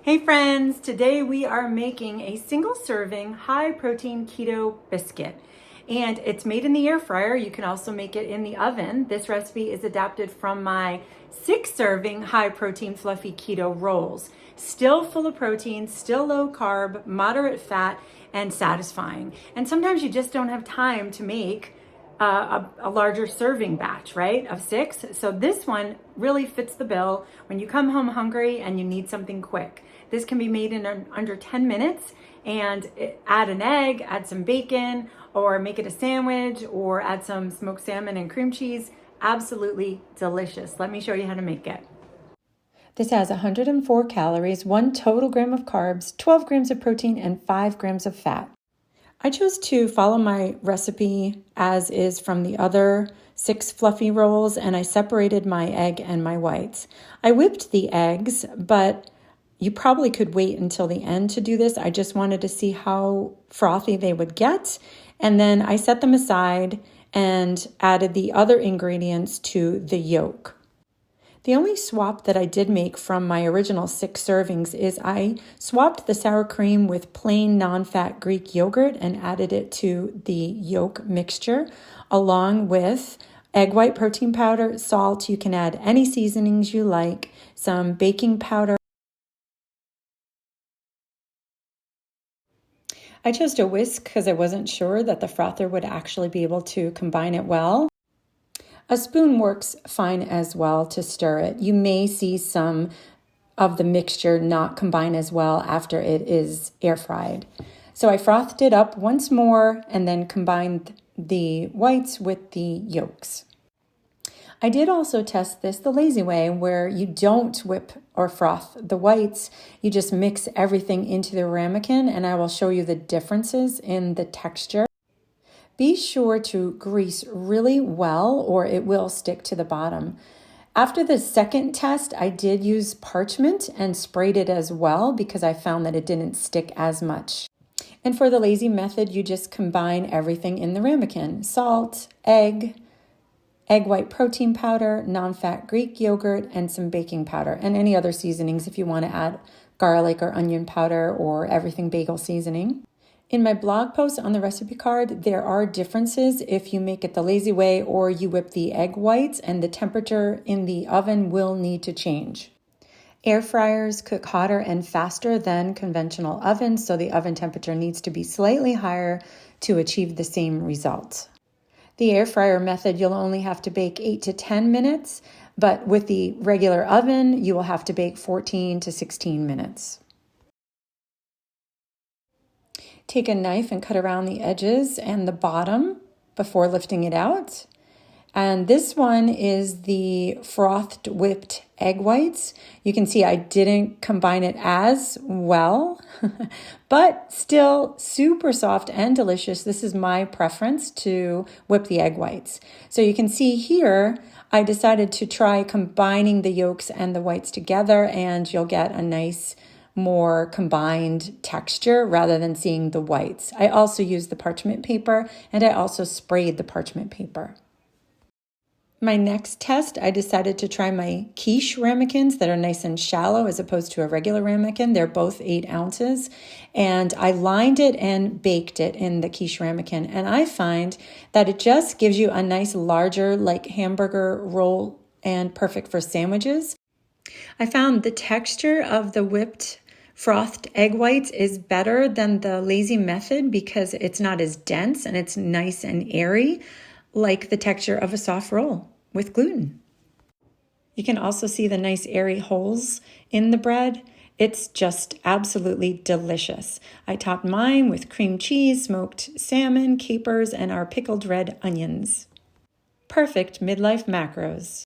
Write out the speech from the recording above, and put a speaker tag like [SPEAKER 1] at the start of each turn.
[SPEAKER 1] Hey friends, today we are making a single serving high protein keto biscuit. And it's made in the air fryer. You can also make it in the oven. This recipe is adapted from my 6 serving high protein fluffy keto rolls. Still full of protein, still low carb, moderate fat, and satisfying. And sometimes you just don't have time to make a larger serving batch, right, of 6. So this one really fits the bill when you come home hungry and you need something quick. This can be made in under 10 minutes and add an egg, add some bacon, or make it a sandwich, or add some smoked salmon and cream cheese. Absolutely delicious. Let me show you how to make it. This has 104 calories, 1 total gram of carbs, 12 grams of protein, and 5 grams of fat. I chose to follow my recipe as is from the other 6 fluffy rolls, and I separated my egg and my whites. I whipped the eggs, but you probably could wait until the end to do this. I just wanted to see how frothy they would get, and then I set them aside and added the other ingredients to the yolk. The only swap that I did make from my original 6 servings is I swapped the sour cream with plain non-fat Greek yogurt and added it to the yolk mixture along with egg white protein powder, salt. You can add any seasonings you like, some baking powder. I chose to whisk because I wasn't sure that the frother would actually be able to combine it well. A spoon works fine as well to stir it. You may see some of the mixture not combine as well after it is air fried. So I frothed it up once more and then combined the whites with the yolks. I did also test this the lazy way, where you don't whip or froth the whites. You just mix everything into the ramekin, and I will show you the differences in the texture. Be sure to grease really well or it will stick to the bottom. After the second test, I did use parchment and sprayed it as well because I found that it didn't stick as much. And for the lazy method, you just combine everything in the ramekin: salt, egg white protein powder, non-fat Greek yogurt, and some baking powder, and any other seasonings if you want to add garlic or onion powder or everything bagel seasoning. In my blog post on the recipe card, there are differences if you make it the lazy way or you whip the egg whites, and the temperature in the oven will need to change. Air fryers cook hotter and faster than conventional ovens, so the oven temperature needs to be slightly higher to achieve the same result. The air fryer method, you'll only have to bake 8 to 10 minutes, but with the regular oven, you will have to bake 14 to 16 minutes. Take a knife and cut around the edges and the bottom before lifting it out. And this one is the frothed whipped egg whites. You can see I didn't combine it as well, but still super soft and delicious. This is my preference, to whip the egg whites. So you can see here, I decided to try combining the yolks and the whites together, and you'll get a nice, more combined texture rather than seeing the whites. I also used the parchment paper, and I also sprayed the parchment paper. My next test, I decided to try my quiche ramekins that are nice and shallow as opposed to a regular ramekin. They're both 8 ounces, and I lined it and baked it in the quiche ramekin, and I find that it just gives you a nice larger, like hamburger roll, and perfect for sandwiches. I found the texture of the whipped frothed egg whites is better than the lazy method because it's not as dense and it's nice and airy, like the texture of a soft roll with gluten. You can also see the nice airy holes in the bread. It's just absolutely delicious. I topped mine with cream cheese, smoked salmon, capers, and our pickled red onions. Perfect midlife macros.